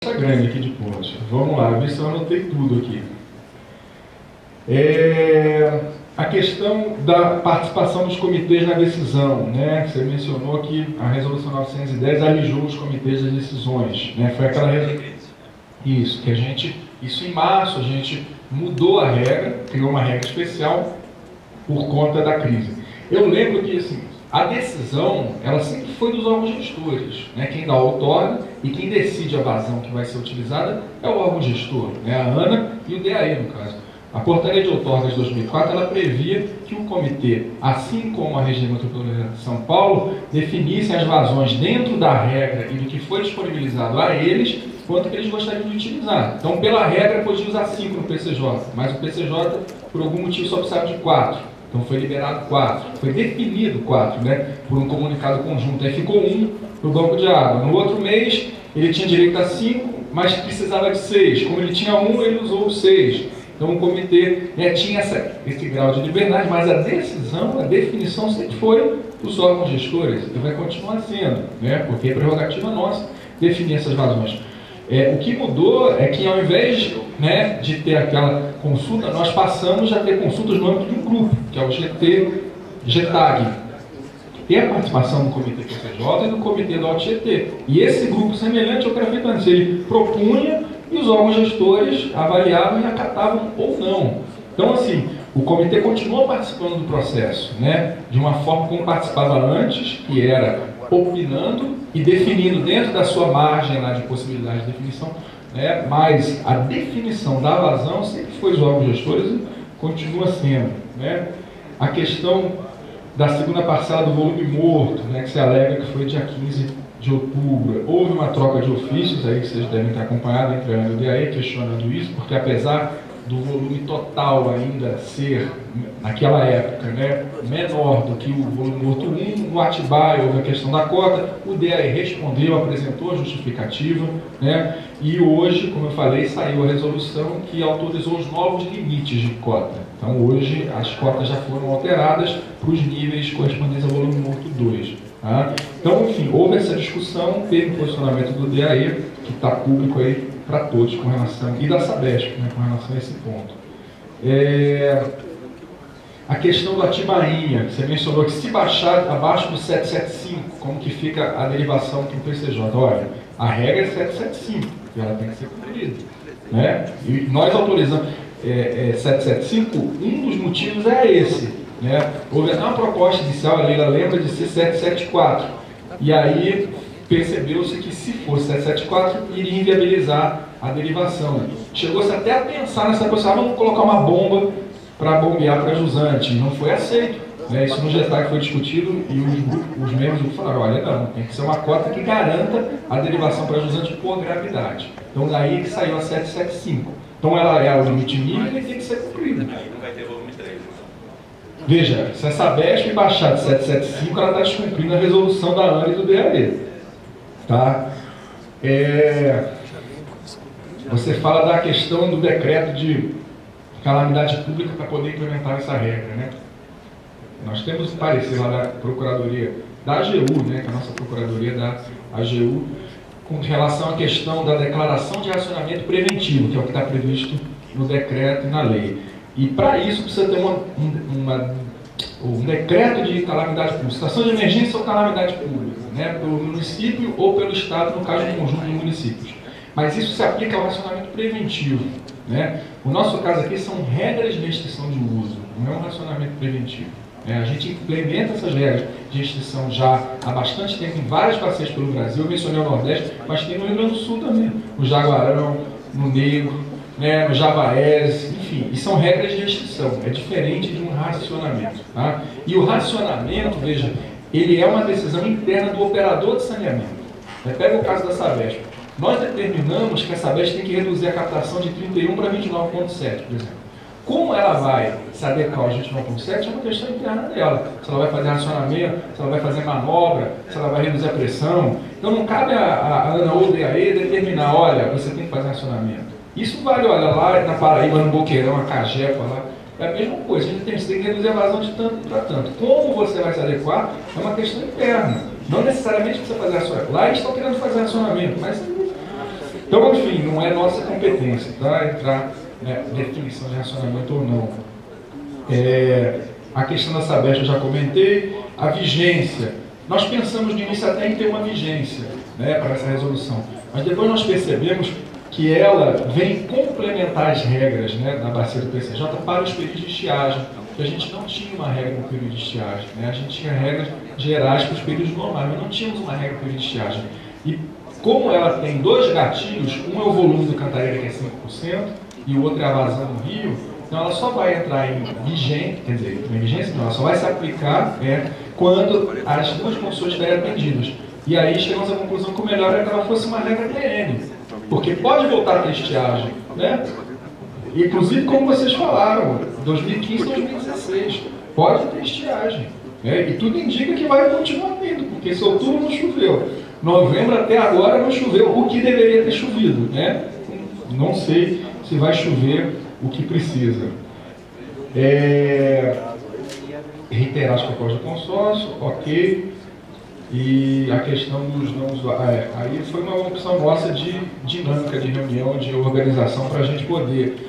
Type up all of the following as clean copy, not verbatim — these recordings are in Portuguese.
Grande aqui de pontos. Vamos lá, ver se eu anotei tudo aqui. A questão da participação dos comitês na decisão, né? Você mencionou que a resolução 910 alijou os comitês das decisões, né? Foi aquela isso que isso em março a gente mudou a regra, criou uma regra especial por conta da crise. Eu lembro que assim, a decisão, ela sempre foi dos órgãos gestores, né? Quem dá a outorga e quem decide a vazão que vai ser utilizada é o órgão gestor, né? A ANA e o DAE, no caso. A Portaria de Outorgas de 2004, ela previa que o comitê, assim como a Região Metropolitana de São Paulo, definissem as vazões dentro da regra e do que foi disponibilizado a eles, quanto que eles gostariam de utilizar. Então, pela regra, podia usar 5 no PCJ, mas o PCJ, por algum motivo, só precisava de 4. Então foi liberado 4, foi definido 4, né, por um comunicado conjunto. Aí ficou 1 no banco de água. No outro mês, ele tinha direito a 5, mas precisava de 6. Como ele tinha 1, ele usou o 6. Então o comitê, né, tinha esse grau de liberdade, mas a decisão, a definição sempre foi dos órgãos gestores, e vai continuar sendo, né, porque é prerrogativa nossa definir essas vazões. O que mudou é que ao invés, né, de ter aquela consulta, nós passamos a ter consultas no âmbito de um grupo, que é o GTAG. Tem a participação do Comitê PCJ e do Comitê do Alto-GT. E esse grupo, semelhante ao que era feito antes, ele propunha e os órgãos gestores avaliavam e acatavam ou não. Então, assim, o comitê continua participando do processo, né, de uma forma como participava antes, que era opinando e definindo dentro da sua margem lá de possibilidade de definição, né, mas a definição da vazão sempre foi os órgãos gestores e continua sendo, né. A questão da segunda parcela do volume morto, né, que se alega que foi dia 15 de outubro, houve uma troca de ofícios, aí que vocês devem ter acompanhado entre a ANA e o DAE, questionando isso, porque apesar do volume total ainda ser, naquela época, né, menor do que o volume morto 1, no Atibaia houve a questão da cota, o DAE respondeu, apresentou a justificativa, né, e hoje, como eu falei, saiu a resolução que autorizou os novos limites de cota. Então hoje as cotas já foram alteradas para os níveis correspondentes ao volume morto 2. Tá? Então, enfim, houve essa discussão, teve o posicionamento do DAE, que está público aí para todos com relação, e da Sabesp, né, com relação a esse ponto. A questão do Atibainha, você mencionou que se baixar abaixo do 775, como que fica a derivação para o PCJ? Olha, a regra é 775, e ela tem que ser cumprida, né? E nós autorizamos 775, um dos motivos é esse, né? Houve até uma proposta inicial, a Leila lembra, de ser 774, e aí percebeu-se que se fosse 774, iria inviabilizar a derivação. Chegou-se até a pensar nessa possibilidade, vamos colocar uma bomba para bombear para Jusante, não foi aceito, né? Isso no GTAG foi discutido e os membros do grupo falaram, olha, não, tem que ser uma cota que garanta a derivação para Jusante por gravidade. Então daí que saiu a 775. Então ela é o limite mínimo e tem que ser cumprida. Aí não vai ter volume 3. Veja, se a Sabesp baixar de 775, ela está descumprindo a resolução da ANA e do DAE. Tá? Você fala da questão do decreto de calamidade pública para poder implementar essa regra, né? Nós temos um parecer lá da Procuradoria da AGU, né, que é a nossa Procuradoria da AGU, com relação à questão da declaração de racionamento preventivo, que é o que está previsto no decreto e na lei. E para isso precisa ter um decreto de calamidade pública, situação de emergência ou calamidade pública, né, pelo município ou pelo Estado, no caso do conjunto de municípios. Mas isso se aplica ao racionamento preventivo, né? O nosso caso aqui são regras de restrição de uso, não é um racionamento preventivo. A gente implementa essas regras de restrição já há bastante tempo em várias parceiras pelo Brasil. Eu mencionei o Nordeste, mas tem no Rio Grande do Sul também, no Jaguarão, no Negro, né, no Javaés, enfim, e são regras de restrição, é diferente de um racionamento. Tá? E o racionamento, veja, ele é uma decisão interna do operador de saneamento. Pega o caso da Sabesp. Nós determinamos que a Sabesp tem que reduzir a captação de 31 para 29,7, por exemplo. Como ela vai se adequar aos 29,7 é uma questão interna dela. Se ela vai fazer racionamento, se ela vai fazer manobra, se ela vai reduzir a pressão. Então não cabe a ANA ou o DAE determinar, olha, você tem que fazer racionamento. Isso vale, olha, lá na Paraíba, no Boqueirão, a Cajepa lá, é a mesma coisa. A gente tem que reduzir a vazão de tanto para tanto. Como você vai se adequar é uma questão interna. Não necessariamente precisa fazer racionamento. Lá eles estão querendo fazer racionamento, mas Então, enfim, não é nossa competência, tá? Entrar definição de racionamento ou não. A questão da Sabesp eu já comentei. A vigência. Nós pensamos no início até em ter uma vigência, né, para essa resolução. Mas depois nós percebemos que ela vem complementar as regras, né, da bacia do PCJ para os períodos de estiagem. Porque a gente não tinha uma regra no período de estiagem, né? A gente tinha regras gerais para os períodos normais, mas não tínhamos uma regra para o período de estiagem. E como ela tem dois gatilhos, um é o volume do Cantareira, que é 5%, e o outro é a vazão do rio, então ela só vai entrar em vigência, quer dizer, em vigência não, ela só vai se aplicar quando as duas condições estiverem atendidas. E aí chegamos à conclusão que o melhor é que ela fosse uma regra PN, porque pode voltar a ter estiagem, né? Inclusive, como vocês falaram, 2015 e 2016, pode ter estiagem, né? E tudo indica que vai continuar tendo, porque esse outubro não choveu. Novembro até agora não choveu o que deveria ter chovido, né? Não sei se vai chover o que precisa. Reiterar as propostas do consórcio, ok. E a questão dos não usuários. Aí foi uma opção nossa de dinâmica de reunião, de organização, para a gente poder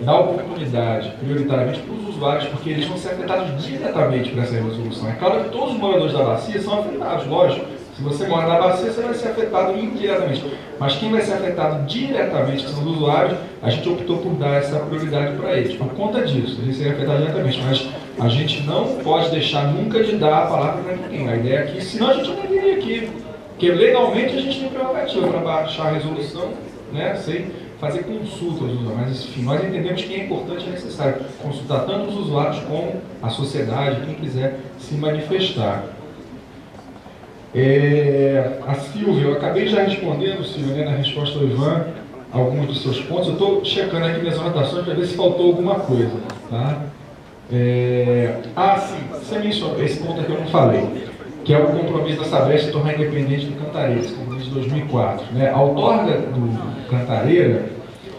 dar oportunidade, prioritariamente, para os usuários, porque eles vão ser afetados diretamente por essa resolução. É claro que todos os moradores da bacia são afetados, lógico. Se você mora na bacia, você vai ser afetado indiretamente. Mas quem vai ser afetado diretamente, que são os usuários, a gente optou por dar essa prioridade para eles. Por conta disso, eles serem afetados diretamente. Mas a gente não pode deixar nunca de dar a palavra para ninguém. A ideia é que, senão a gente não viria aqui. Porque legalmente a gente tem prerrogativa para baixar a resolução, né, sem fazer consulta aos usuários. Mas, enfim, nós entendemos que é importante e necessário consultar tanto os usuários como a sociedade, quem quiser se manifestar. A Silvia, eu acabei já respondendo, Silvia, na resposta ao Ivan, alguns dos seus pontos. Eu estou checando aqui minhas anotações para ver se faltou alguma coisa. Tá? Sim, você mencionou, esse ponto aqui eu não falei, que é o compromisso da Sabesp de tornar independente do Cantareira, esse compromisso de 2004. Né? A outorga do Cantareira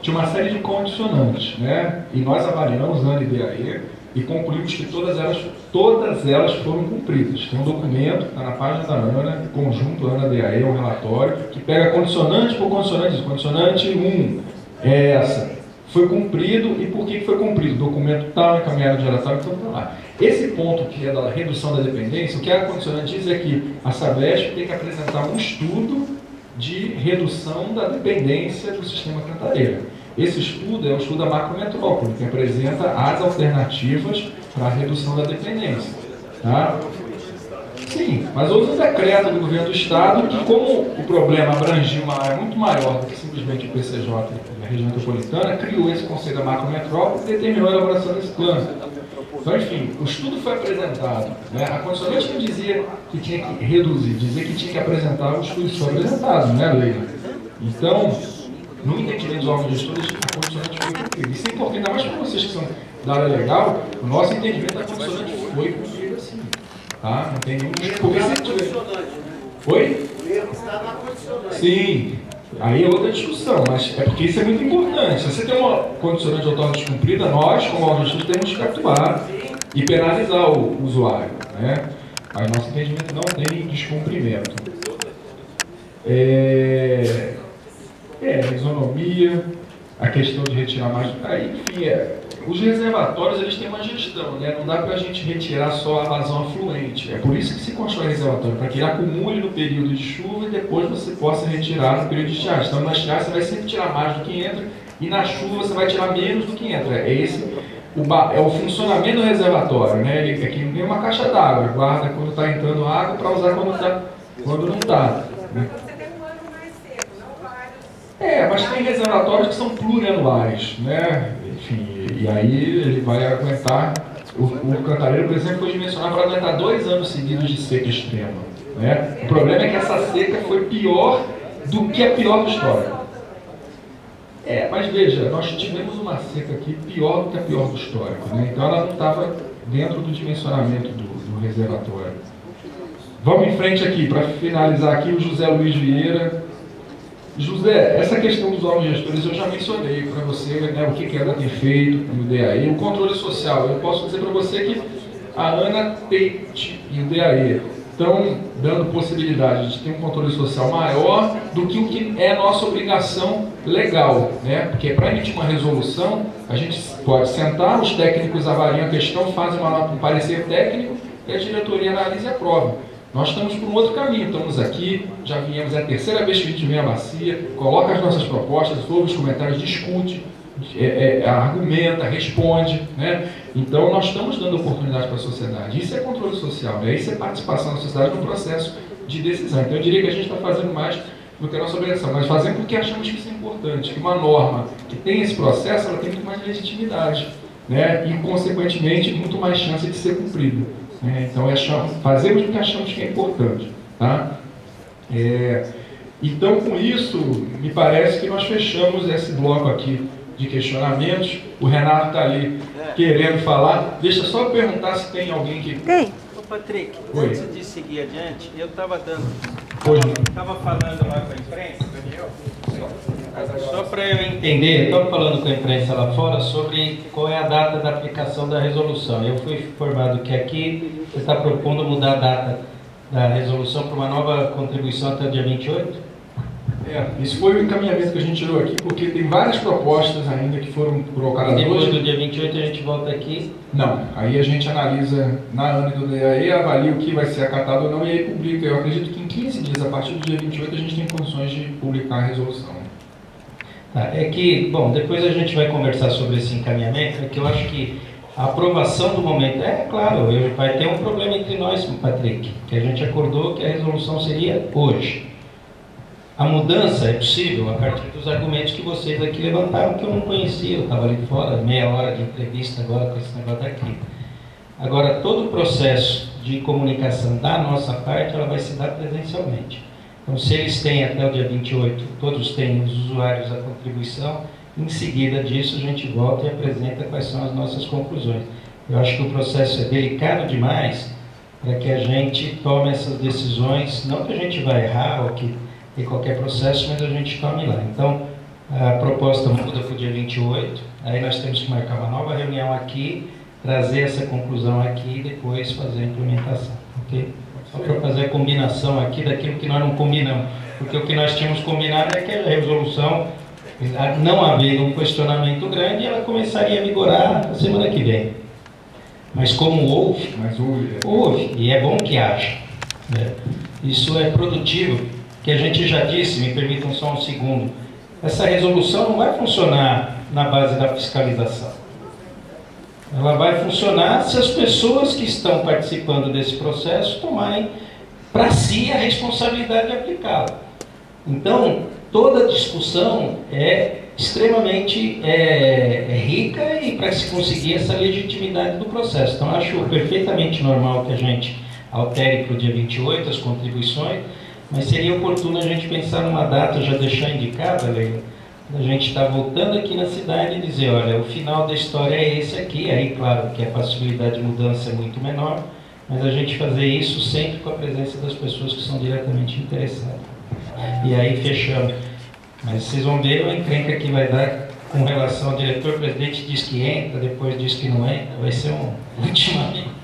tinha uma série de condicionantes, né? E nós avaliamos ANA e DAE e concluímos que todas elas foram cumpridas. Tem um documento, está na página da ANA, conjunto ANA-DAE, um relatório, que pega condicionante por condicionante. Condicionante 1 é essa. Foi cumprido, e por que foi cumprido? O documento tal, encaminhado de relatório, então está lá. Esse ponto que é da redução da dependência, o que a condicionante diz é que a Sabesp tem que apresentar um estudo de redução da dependência do sistema Cantareira. Esse estudo é o estudo da macrometrópole, que apresenta as alternativas para a redução da dependência. Tá? Sim, mas houve um decreto do governo do Estado que, como o problema abrangia uma área muito maior do que simplesmente o PCJ e a região metropolitana, criou esse conceito da macrometrópole e determinou a elaboração desse plano. Então, enfim, o estudo foi apresentado. Né? A condicionante não dizia que tinha que reduzir, dizia que tinha que apresentar o estudo. Isso foi apresentado, né, Leila? Então, no entendimento dos órgãos gestores, a condicionante foi cumprida. Isso é importante, ainda mais para vocês que são da área legal, o nosso entendimento da condicionante foi cumprida assim. Tá? Não tem nenhum condicionante. Oi? O erro está na condicionante. Sim. Aí é outra discussão, mas é porque isso é muito importante. Se você tem uma condicionante de outorga descumprida, nós, como órgãos gestores, temos que atuar e penalizar o usuário. Né? Mas nosso entendimento não tem descumprimento. Isonomia, a questão de retirar mais. Enfim, os reservatórios eles têm uma gestão, né? Não dá para a gente retirar só a vazão afluente. É por isso que se constrói reservatório, para que ele acumule no período de chuva e depois você possa retirar no período de estiagem. Então, na estiagem você vai sempre tirar mais do que entra e na chuva você vai tirar menos do que entra. É o funcionamento do reservatório, né? Ele é que nem uma caixa d'água, guarda quando está entrando água para usar quando não está. Né? Mas tem reservatórios que são plurianuais, né? Enfim, e aí ele vai aguentar. O Cantareira, por exemplo, foi dimensionado para aguentar 2 anos seguidos de seca extrema. Né? O problema é que essa seca foi pior do que a pior do histórico. Mas veja, nós tivemos uma seca aqui pior do que a pior do histórico. Né? Então ela não estava dentro do dimensionamento do reservatório. Vamos em frente aqui, para finalizar aqui, o José Luiz Vieira. José, essa questão dos órgãos gestores eu já mencionei para você, né, o que era ter feito no DAE. O controle social, eu posso dizer para você que a ANA, PEIT e o DAE estão dando possibilidade de ter um controle social maior do que o que é nossa obrigação legal, né? Porque para emitir uma resolução, a gente pode sentar, os técnicos avaliam a questão, fazem um parecer técnico e a diretoria analisa e aprova. Nós estamos por um outro caminho, estamos aqui, já viemos, é a terceira vez que a gente vem à bacia, coloca as nossas propostas, ouve os comentários, discute, argumenta, responde, né? Então nós estamos dando oportunidade para a sociedade. Isso é controle social, né? Isso é participação da sociedade no processo de decisão. Então eu diria que a gente está fazendo mais do que a nossa obrigação, mas fazemos porque achamos que isso é importante, que uma norma que tem esse processo, ela tem muito mais legitimidade, né? E consequentemente muito mais chance de ser cumprida, né? Então fazemos porque achamos que é importante, tá? Então com isso me parece que nós fechamos esse bloco aqui de questionamentos. O Renato está ali querendo falar. Deixa só eu perguntar se tem alguém que... Tem. Ô Patrick, Oi. antes de seguir adiante, eu estava Oi. falando lá com a imprensa, só para eu entender, estava falando com a imprensa lá fora sobre qual é a data da aplicação da resolução. Eu fui informado que aqui você está propondo mudar a data da resolução para uma nova contribuição até o dia 28? Isso foi o encaminhamento que a gente tirou aqui, porque tem várias propostas ainda que foram colocadas Depois hoje. do dia 28 a gente volta aqui? Não, aí a gente analisa na âmbito do DAE, avalia o que vai ser acatado ou não e aí publica. Eu acredito que em 15 dias, a partir do dia 28, a gente tem condições de publicar a resolução. Tá, é que, bom, depois a gente vai conversar sobre esse encaminhamento, é que eu acho que a aprovação do momento, claro, vai ter um problema entre nós, Patrick, que a gente acordou que a resolução seria hoje. A mudança é possível a partir dos argumentos que vocês aqui levantaram, que eu não conhecia, eu estava ali fora, meia hora de entrevista agora com esse negócio daqui. Agora, todo o processo de comunicação da nossa parte, ela vai se dar presencialmente. Então, se eles têm até o dia 28, todos têm os usuários a contribuição, em seguida disso a gente volta e apresenta quais são as nossas conclusões. Eu acho que o processo é delicado demais para que a gente tome essas decisões, não que a gente vai errar ou que tem qualquer processo, mas a gente tome lá. Então, a proposta muda para o dia 28, aí nós temos que marcar uma nova reunião aqui, trazer essa conclusão aqui e depois fazer a implementação, ok? Só para fazer a combinação aqui daquilo que nós não combinamos, porque o que nós tínhamos combinado é que a resolução, não havendo um questionamento grande, ela começaria a vigorar na semana que vem. Mas como houve, e é bom que haja, né? Isso é produtivo, que a gente já disse, me permitam só um segundo, essa resolução não vai funcionar na base da fiscalização. Ela vai funcionar se as pessoas que estão participando desse processo tomarem para si a responsabilidade de aplicá-la. Então, toda discussão é extremamente rica e para se conseguir essa legitimidade do processo. Então, acho perfeitamente normal que a gente altere para o dia 28 as contribuições, mas seria oportuno a gente pensar numa data, já deixar indicada, Leila, a gente está voltando aqui na cidade e dizer, olha, o final da história é esse aqui, aí claro que a possibilidade de mudança é muito menor, mas a gente fazer isso sempre com a presença das pessoas que são diretamente interessadas. E aí fechamos. Mas vocês vão ver a encrenca que vai dar com relação ao diretor-presidente, diz que entra, depois diz que não entra, vai ser um ultimamente.